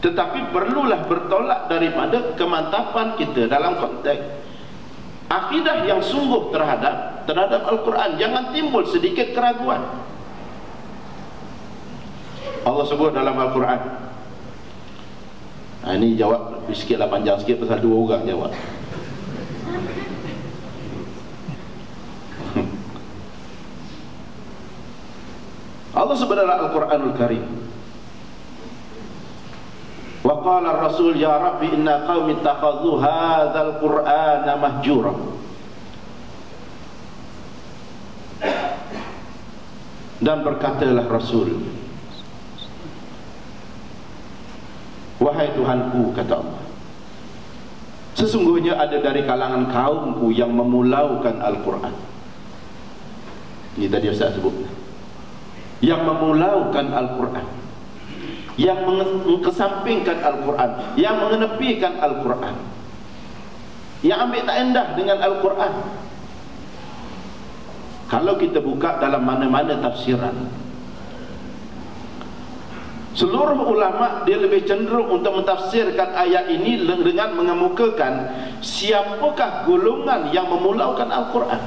tetapi perlulah bertolak daripada kemantapan kita dalam konteks akidah yang sungguh terhadap Al-Quran. Jangan timbul sedikit keraguan. Allah sebut dalam Al-Quran, ini jawab sikitlah, panjang sikit pasal dua orang jawab. Allah sebut dalam Al-Quranul Karim, wa qala ar-rasul ya rabbi inna qaumi ittakhadhu hadzal qur'ana mahjura. Dan berkatalah Rasul, wahai Tuhanku, kata Allah, sesungguhnya ada dari kalangan kaumku yang memulaukan Al-Quran. Ini tadi Ustaz sebut, yang memulaukan Al-Quran, yang mengesampingkan Al-Quran, yang mengenepikan Al-Quran, yang ambil tak endah dengan Al-Quran. Kalau kita buka dalam mana-mana tafsiran, seluruh ulama dia lebih cenderung untuk mentafsirkan ayat ini dengan mengemukakan siapakah golongan yang memulaukan Al-Quran,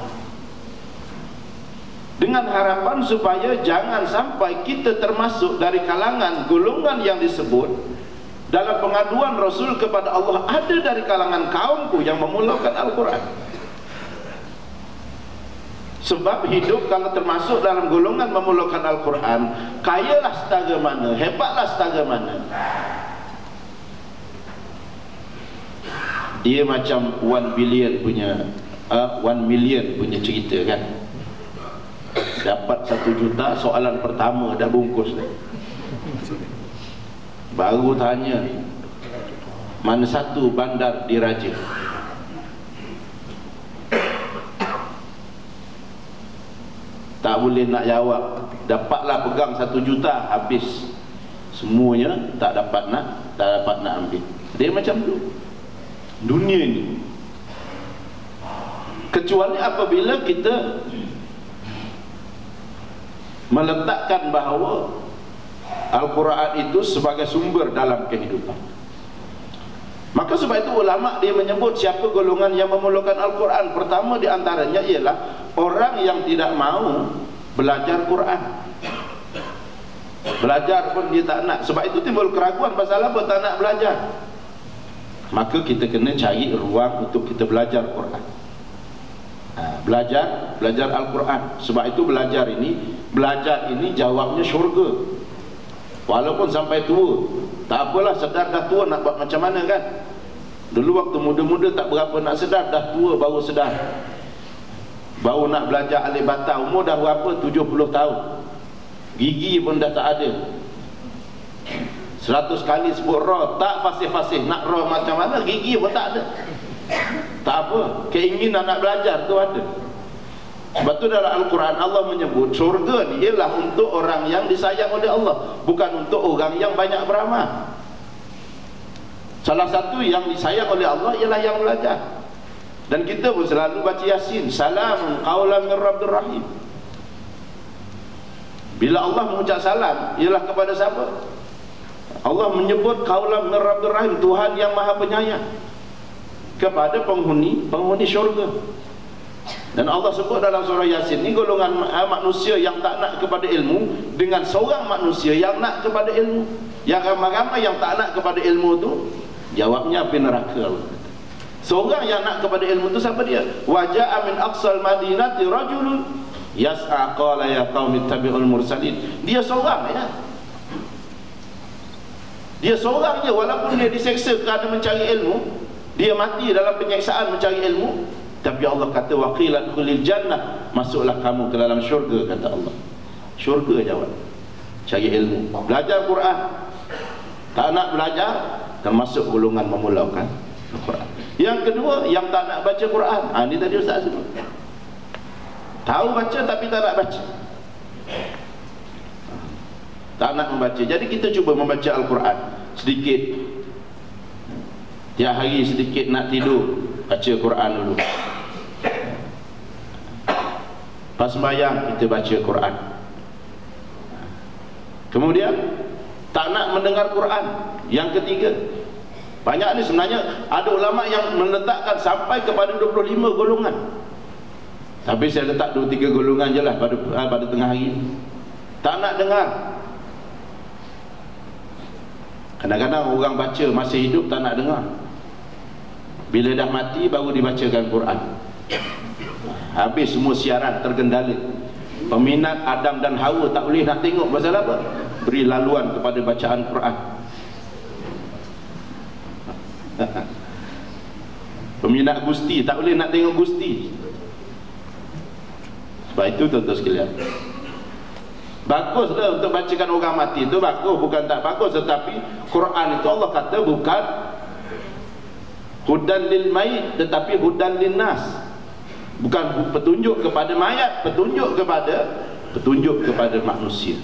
dengan harapan supaya jangan sampai kita termasuk dari kalangan golongan yang disebut dalam pengaduan Rasul kepada Allah, ada dari kalangan kaumku yang memulaukan Al-Quran. Sebab hidup kalau termasuk dalam golongan memulaukan Al-Quran, kayalah setara mana, hebatlah setara mana, dia macam 1 billion punya 1 million punya cerita kan. Dapat 1 juta, soalan pertama dah bungkus, baru tanya mana satu bandar diraja. Tak boleh nak jawab, dapatlah pegang 1 juta, habis semuanya, tak dapat nak ambil. Dia macam tu dunia ini. Kecuali apabila kita meletakkan bahawa Al-Quran itu sebagai sumber dalam kehidupan. Maka sebab itu ulama dia menyebut siapa golongan yang memulakan Al-Quran. Pertama di antaranya ialah orang yang tidak mau belajar Quran. Belajar pun dia tak nak. Sebab itu timbul keraguan, pasal apa tak nak belajar. Maka kita kena cari ruang untuk kita belajar Quran. Belajar Al-Quran. Sebab itu belajar ini jawabnya syurga. Walaupun sampai tua, tak apalah, sedar dah tua nak buat macam mana kan. Dulu waktu muda-muda tak berapa nak sedar, dah tua baru sedar, baru nak belajar alif bata. Umur dah berapa? 70 tahun, gigi pun dah tak ada. 100 kali sebut ra, tak fasih-fasih, nak ra macam mana, gigi pun tak ada. Tak apa, keinginan nak belajar tu ada. Sebab tu dalam Al-Quran Allah menyebut syurga ni ialah untuk orang yang disayang oleh Allah, bukan untuk orang yang banyak beramal. Salah satu yang disayang oleh Allah ialah yang belajar. Dan kita pun selalu baca Yasin, salamun qaulan min rabbir rahim. Bila Allah mengucap salam, ialah kepada siapa? Allah menyebut qaulan min rabbir rahim, Tuhan yang Maha Penyayang, kepada penghuni syurga. Dan Allah sebut dalam surah Yasin ni golongan manusia yang tak nak kepada ilmu dengan seorang manusia yang nak kepada ilmu. Yang ramai-ramai yang tak nak kepada ilmu tu jawabnya api neraka. Seorang yang nak kepada ilmu tu siapa dia? Waja'a min aqsal madinati rajulun yas'a qala ya qaumi ittabi'ul mursalin. Dia seorang ya. Dia seorang je, walaupun dia diseksa kerana mencari ilmu, dia mati dalam penyiksaan mencari ilmu. Tapi Allah kata waqilat khulil jannah, masuklah kamu ke dalam syurga, kata Allah. Syurga jawab. Cari ilmu, belajar Quran. Tak nak belajar, termasuk golongan memulaukan Quran. Yang kedua, yang tak nak baca Quran. Ini tadi Ustaz sebut. Tahu baca tapi tak nak baca. Tak nak membaca. Jadi kita cuba membaca Al-Quran sedikit. Tiap hari sedikit nak tidur, baca Quran dulu. Pas sembahyang kita baca Quran. Kemudian tak nak mendengar Quran. Yang ketiga, banyak ni sebenarnya ada ulama yang meletakkan sampai kepada 25 golongan. Tapi saya letak 2-3 golongan je lah pada tengah hari. Tak nak dengar. Kadang-kadang orang baca masih hidup tak nak dengar. Bila dah mati baru dibacakan Quran. Habis semua siaran tergendali. Peminat Adam dan Hawa tak boleh nak tengok. Pasal apa? Beri laluan kepada bacaan Quran. Peminat Gusti tak boleh nak tengok Gusti. Sebab itu tuan-tuan sekalian, baguslah untuk bacakan orang mati itu, bagus, bukan tak bagus. Tetapi Quran itu Allah kata bukan hudan lil mayit, tetapi hudan lin nas. Bukan petunjuk kepada mayat, petunjuk kepada manusia.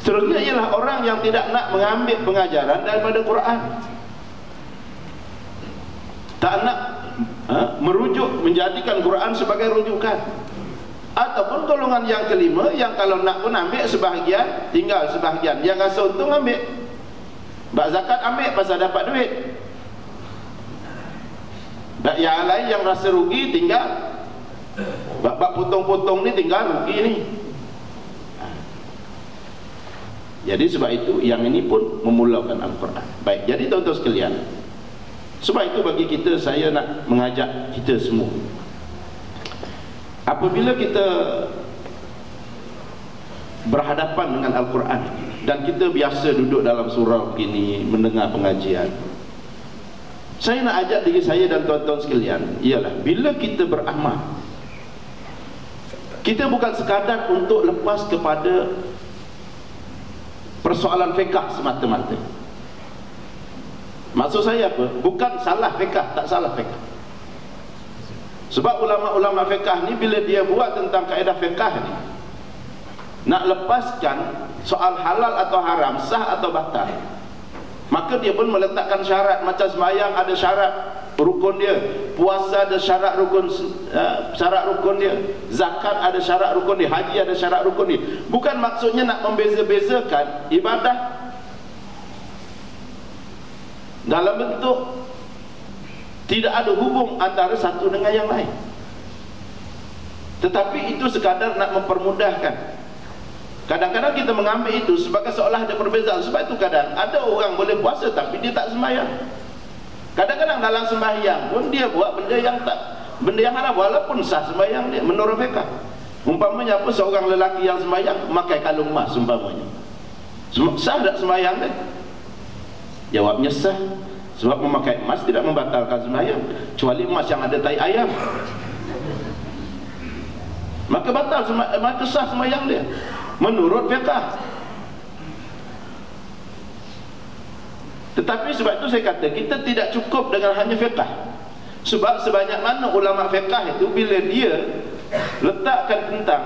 Seterusnya ialah orang yang tidak nak mengambil pengajaran daripada Quran, tak nak merujuk, menjadikan Quran sebagai rujukan. Ataupun golongan yang kelima, yang kalau nak pun ambil sebahagian, tinggal sebahagian, yang rasa untung ambil, bak zakat ambil pasal dapat duit, bak yang lain yang rasa rugi tinggal, bak potong-potong ni tinggal rugi ni. Jadi sebab itu yang ini pun memulakan Al-Quran. Baik, jadi tuan-tuan sekalian, sebab itu bagi kita, saya nak mengajak kita semua, apabila kita berhadapan dengan Al-Quran dan kita biasa duduk dalam surau begini mendengar pengajian, saya nak ajak diri saya dan tuan-tuan sekalian ialah bila kita beramal, kita bukan sekadar untuk lepas kepada persoalan fiqh semata-mata. Maksud saya apa? Bukan salah fiqh, tak salah fiqh. Sebab ulama-ulama fiqh ni bila dia buat tentang kaedah fiqh ni, nak lepaskan soal halal atau haram, sah atau batal, maka dia pun meletakkan syarat. Macam sembahyang ada syarat rukun dia, puasa ada syarat rukun dia, zakat ada syarat rukun dia, haji ada syarat rukun dia. Bukan maksudnya nak membeza-bezakan ibadah dalam bentuk tidak ada hubung antara satu dengan yang lain, tetapi itu sekadar nak mempermudahkan. Kadang-kadang kita mengambil itu sebagai seolah ada perbezaan. Sebab itu kadang ada orang boleh puasa tapi dia tak sembahyang. Kadang-kadang dalam sembahyang pun dia buat benda yang haram, walaupun sah sembahyang dia menurut fiqh. Umpamanya apa, seorang lelaki yang sembahyang memakai kalung emas umpamanya, sah tak sembahyang dia? Jawabnya sah, sebab memakai emas tidak membatalkan sembahyang, kecuali emas yang ada tai ayam, maka batal, maka sah sembahyang dia menurut fiqh. Tetapi sebab itu saya kata kita tidak cukup dengan hanya fiqh. Sebab sebanyak mana ulama fiqh itu bila dia letakkan tentang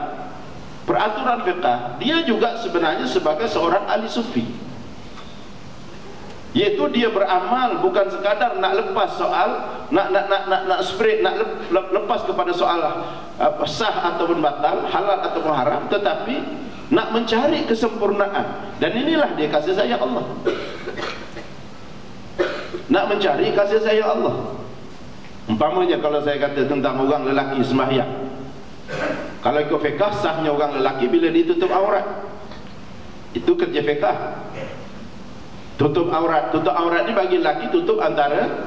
peraturan fiqh, dia juga sebenarnya sebagai seorang ahli sufi, iaitu dia beramal bukan sekadar nak lepas soal, nak spread, nak lepas kepada soal sah ataupun batal, halal ataupun haram, tetapi nak mencari kesempurnaan. Dan inilah dia kasih sayang Allah, nak mencari kasih sayang Allah. Umpamanya kalau saya kata tentang orang lelaki sembahyang, kalau ikut fiqh sahnya orang lelaki bila ditutup aurat, itu kerja fiqh. Tutup aurat ni bagi lelaki tutup antara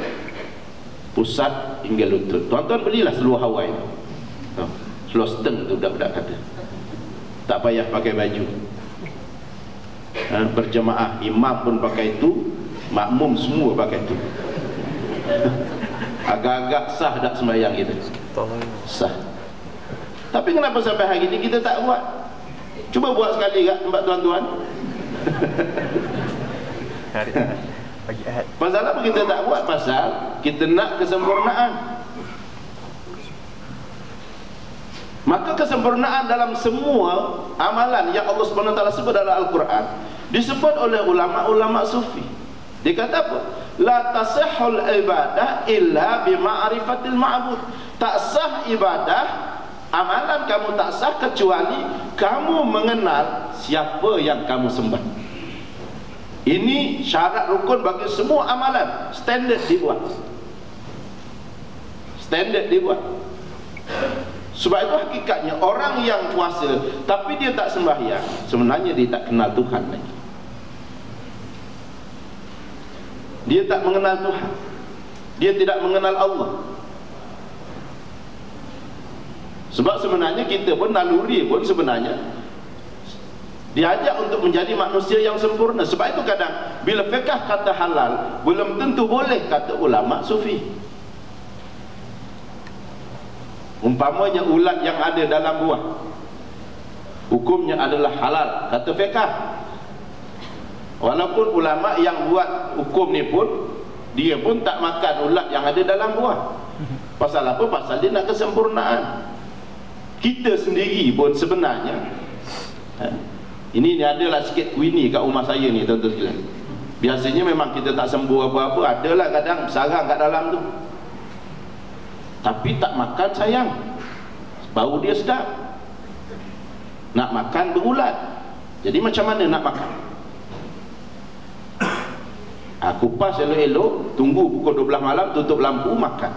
pusat hingga lutut. Tuan-tuan belilah seluar Hawaii, seluar seteng tu budak-budak kata, tak payah pakai baju, berjemaah, imam pun pakai itu, makmum semua pakai itu. Agak-agak sah tak sembahyang kita? Sah. Tapi kenapa sampai hari ini kita tak buat? Cuba buat sekali kat tempat tuan-tuan. Pasal apa kita tak buat? Pasal kita nak kesempurnaan. Maka kesempurnaan dalam semua amalan yang Allah SWT sebut dalam Al-Quran disebut oleh ulama-ulama sufi. Dia kata apa? La tasihhul ibadah illa bima'rifatil ma'bud. Tak sah ibadah Amalan kamu tak sah kecuali kamu mengenal siapa yang kamu sembah. Ini syarat rukun bagi semua amalan. Standard dibuat. Standard dibuat. Sebab itu hakikatnya orang yang puasa tapi dia tak sembahyang, sebenarnya dia tak kenal Tuhan lagi. Dia tak mengenal Tuhan. Dia tidak mengenal Allah. Sebab sebenarnya kita pun naluri pun sebenarnya diajak untuk menjadi manusia yang sempurna. Sebab itu kadang bila fiqh kata halal, belum tentu boleh kata ulama sufi. Umpamanya ulat yang ada dalam buah, hukumnya adalah halal kata fiqh. Walaupun ulama yang buat hukum ni pun dia pun tak makan ulat yang ada dalam buah. Pasal apa? Pasal dia nak kesempurnaan. Kita sendiri pun sebenarnya ini adalah sikit kuini kat rumah saya ni, tuan-tuan sekalian. Biasanya memang kita tak sembuh apa-apa, adalah kadang sarang kat dalam tu, tapi tak makan sayang, bau dia sedap. Nak makan berulat. Jadi macam mana nak makan? Aku pas elok-elok, tunggu pukul 12 malam, tutup lampu, makan.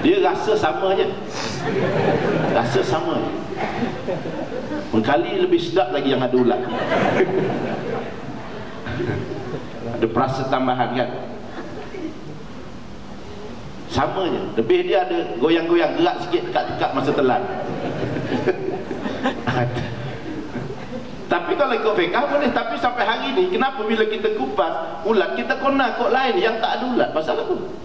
Dia rasa sama je. Rasa sama je. Mengkali lebih sedap lagi yang ada ulat. Ada perasa tambahan kan. Sama je. Lebih dia ada goyang-goyang, gerak sikit dekat masa telan. Tapi kalau ikut fiqh boleh. Tapi sampai hari ni, kenapa bila kita kupas ulat, kita kena kok lain yang tak ada ulat? Pasal apa?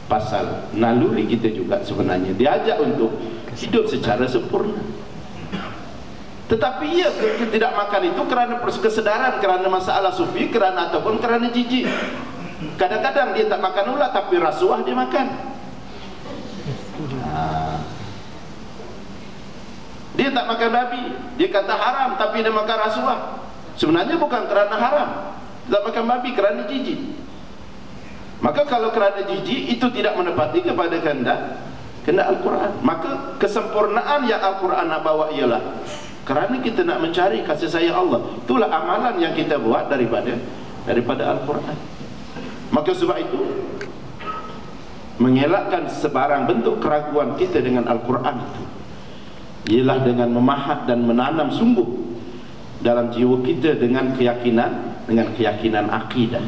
Pasal naluri kita juga sebenarnya diajak untuk hidup secara sempurna. Tetapi ia tidak makan itu kerana kesedaran, kerana masalah sufi, kerana ataupun kerana jijik. Kadang-kadang dia tak makan ulat tapi rasuah dia makan. Dia tak makan babi, dia kata haram tapi dia makan rasuah. Sebenarnya bukan kerana haram, tak makan babi kerana jijik. Maka kalau kerana jijik itu tidak menepati kepada kehendak Al-Quran. Maka kesempurnaan yang Al-Quran nak bawa ialah kerana kita nak mencari kasih sayang Allah. Itulah amalan yang kita buat daripada Al-Quran. Maka sebab itu mengelakkan sebarang bentuk keraguan kita dengan Al-Quran itu ialah dengan memahat dan menanam sungguh dalam jiwa kita dengan keyakinan akidah.